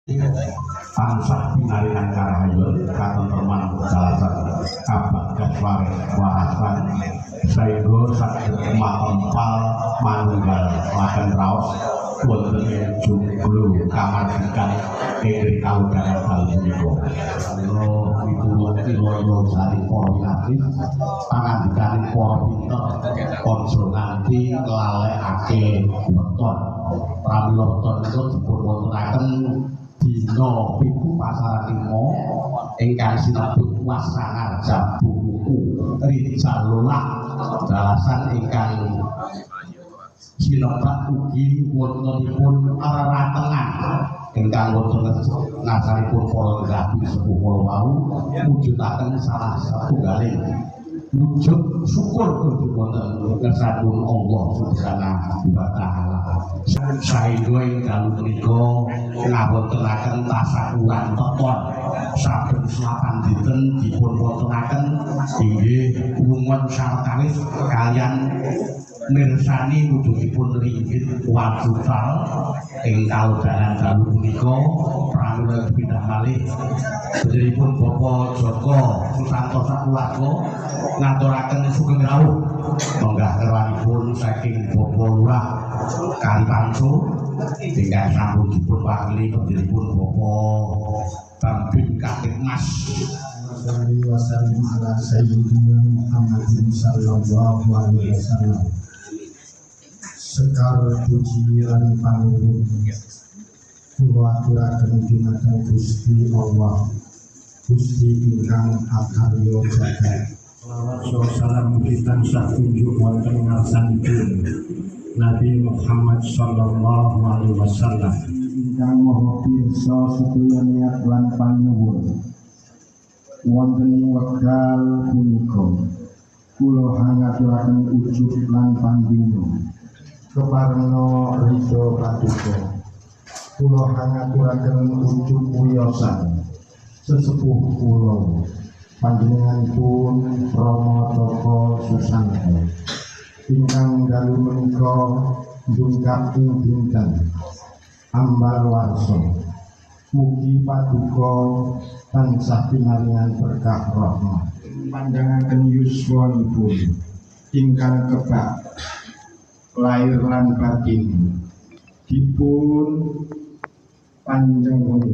tansah pinaringan karahayun katenteman jalasan kabagas warasan saengga saged matempal manunggal laken raos wonten ing joglo kamardikan ing kaudhangan dalu punika. Kula iku jari para winatif pangandikane para pinter aja nganti nglalekake weton. Pramila weton iku dipun wontenaken dina pitu pasaran lima ingkang sinebut wasangan jabu buku rijalulah jalasan ingkang sinebat ugi wontenipun aratengan ingkang wonten ngasaripun para rabi sepuh kala wau mujudaken salah satunggaling wujud syukur wonten kersatipun Allah Subhanahu wa taala. Saengga ing dalu punika ngawontenaken tasawuran teton saben selapan dinten dipun wontenaken inggih wungun sartawis kaliyan mirsani wujudipun ringgit wajutal ing kaudhangan dalu punika pramila pindah malih sedheripun Bapak Joko Susanto sakeluarga ngaturaken sugeng rawuh menggah garwanipun saking Bapak Lurah Kalipangso ingkang sampun dipun wakili pendhiripun Bapak Bambim Kapitmas wasallam ala sayyidina Muhammadin sallallahu alaihi wasallam. Sekar puji lan panuwun kula aturaken dumateng Gusti Allah, Gusti ingkang akarya jagat. Salawat salam kita sakunjuk wonten ngarsanipun Nabi Muhammad sallallahu alaihi wasallam ingkang maha pirsa sedaya niat lan panuwun wonten ing wekdal punika kula ngaturaken ujug lan pandonga keparengna ridho paduka. Kula ngaturaken ujug wiyosan sesepuh kula panjenenganipun Rama Joko Susanto ingkang dalu menika ndungkap ing dinten ambar warsa. Mugi paduka tansah pinaringan berkah rahmat. Panjangaken yuswanipun ingkang kebak lahir lan batin dipun panjenengan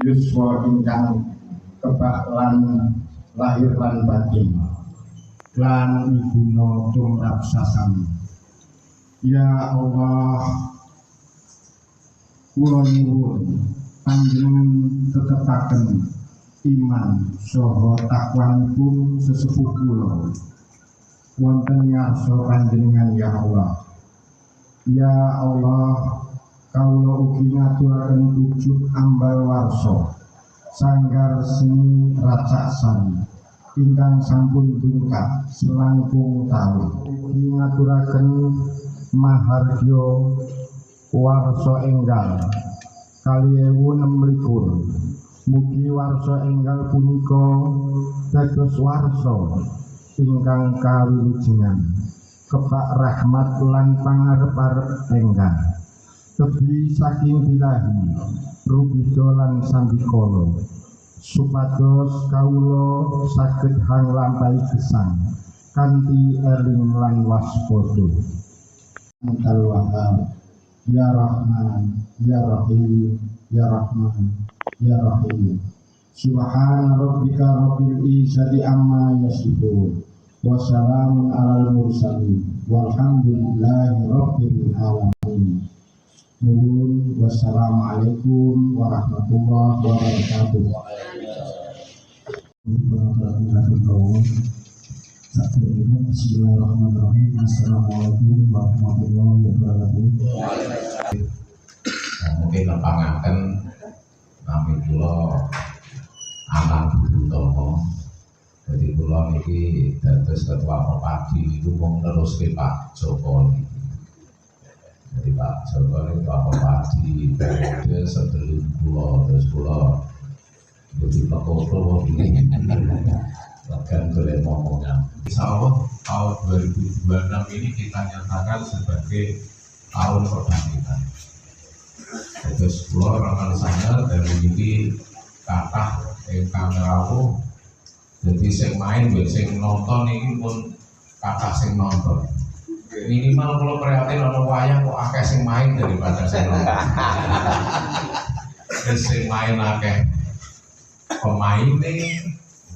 yuswa ingkang kebak lan lahir lan batin lan ibuna tumrap sasami. Ya Allah, kula nyuwun panjenengan tetepaken iman saha takwanipun sesepuh kula wonten ngarsa panjenengan ya Allah. Ya Allah, kawula ugi ngaturaken ujug ambal warsa sanggar seni racaksan ingkang sampun dungkap selangkung taun. Ugi ngaturaken mahargya warsa enggal kali 2026. Mugi warsa enggal punika dados warsa ingkang kawilujengan kebak rahmat lan pangarep-arep enggal tebi saking bilahi rubida lan sandikala supados kawula saged hanglampahi gesang kanthi eling lan waspada. Antal Wahhab ya Rahman ya Rahim ya Rahman ya Rahim. Subhana rabbika rabbil izzati amma yasifun wa salamun alal mursalin walhamdulillahi rabbil alamin. Nuhun, wassalamualaikum warahmatullahi wabarakatuh. Bismillahirrahmanirrahim. Assalamualaikum warahmatullahi wabarakatuh. Mungkin nepangaken nami kula Aman Budutomo. Jadi kula niki dados ketua Pepadi niku mung neruske Pak Joko niki. Jadi Pak Joko ini Pak Pepadi periode sebelum kula terus kula jadi Pak Joko ini bahkan boleh ngomongnya. Insyaallah tahun 2026 ini kita nyatakan sebagai tahun kebangkitan. Terus kula rakan saya dan kathah ingkang rawuh. Jadi sing main ben sing nonton iki pun kathah sing nonton. Minimal kalau prihatin ana wayang kok akeh sing main daripada sing nonton. Wis sing main akeh pemaine,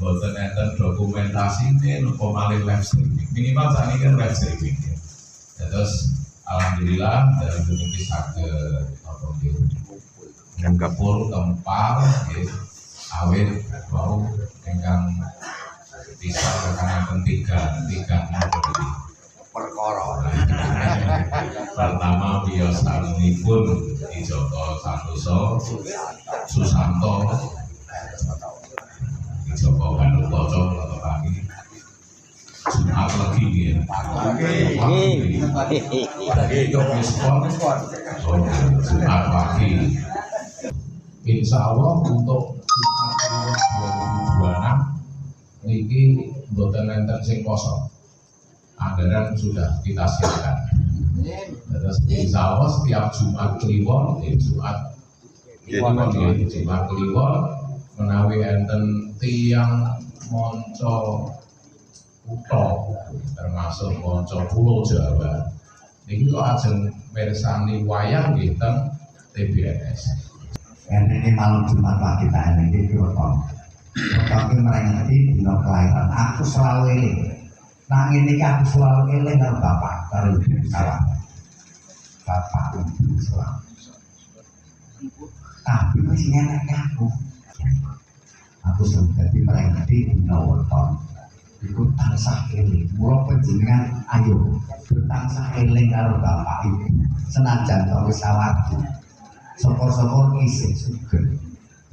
boten enten dokumentasine napa malih live streaming. Minimal sakniki kan live streaming. Terus alhamdulillah dari dunia saged apa nggih ngempul kempal nggih awit bau ingkang bisa rekan tiga perkara. Pertama biyosanipun di Joko Santoso Susanto di Joko Ganukoco atau kami Jumat lagi ya. Jumat pagi. Insya Allah untuk Jumat 2026 niki mboten enten sing kosong. Anggaran sudah kita siapkan. Terus insya Allah setiap Jumat Kliwon, Jumat Kliwon menawi enten tiang monco kutha termasuk monco Pulau Jawa. Niki kok ajeng mirsani wayang nggih teng TBNS. Ini malam Jumat pagi kita ini Kliwon. Tapi merengeti dino kelahiran aku selalu eling. Nah ini aku selalu eling karo bapak karo ibu salah. Bapak ibu selalu. Tapi masih enak aku. Aku selalu jadi merengeti dino weton. Iku tansah eling. Mula panjenengan ayo tansah eling karo bapak ibu. Senajan to wis sawadu. Sopor-sopor isih sugeng.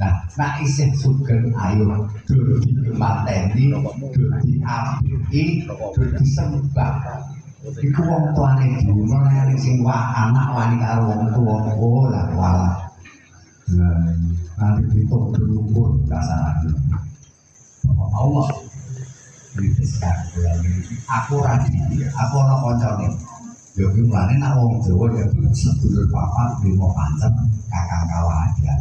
Nah, isih sugeng ayo dur dimateni, dur diapiki, dur disembah. Iku wong tuane dhewe nek sing anak wani karo wong tuwa oh lah wala. Nanti ditung dulu kasarane. Allah dipisah aku ana kancane. Ya kuwi mulane nek wong Jawa ya sedulur papat limo pancet kakang kawan ya.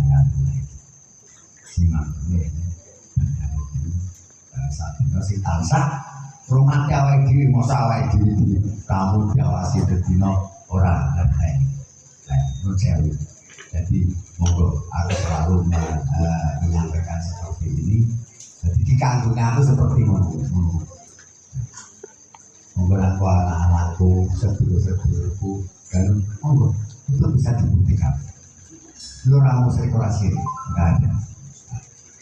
Saat si tansah rumah awake dhewe mosok awake dhewe tamu diawasi dedino ora ngerti. Nah, itu jadi monggo aku selalu menyampaikan seperti ini. Jadi di kampung aku seperti monggo. Monggo aku anak-anakku, sedulur-sedulurku, dan monggo itu bisa dibuktikan. Lu ramu sekurasi enggak ada.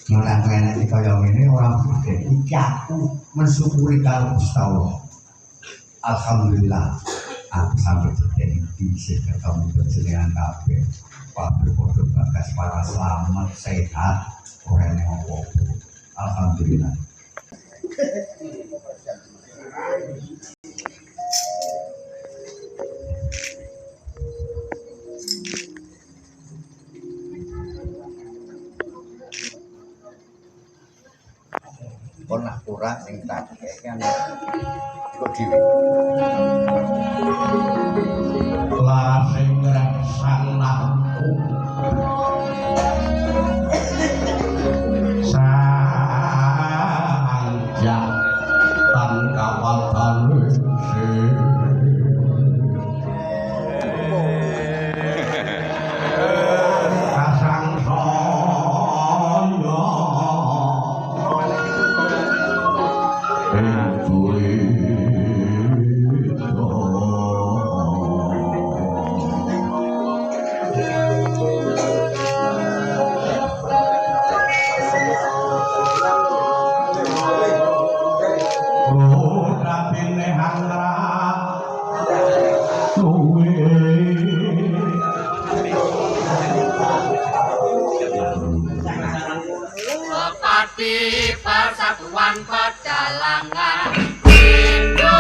Nolak enak di kaya ini orang pikir iki aku mensyukuri kalau Gusti Allah. Alhamdulillah aku sampai jadi bisa ketemu dengan kabeh. Pabrik foto bagas para selamat sehat orang yang ngopo. Alhamdulillah. Pernah kurang sing tak kan kok dhewe laras sing reksang lampu sanjak tan kawatan Persatuan Pedalangan Indonesia.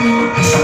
Thank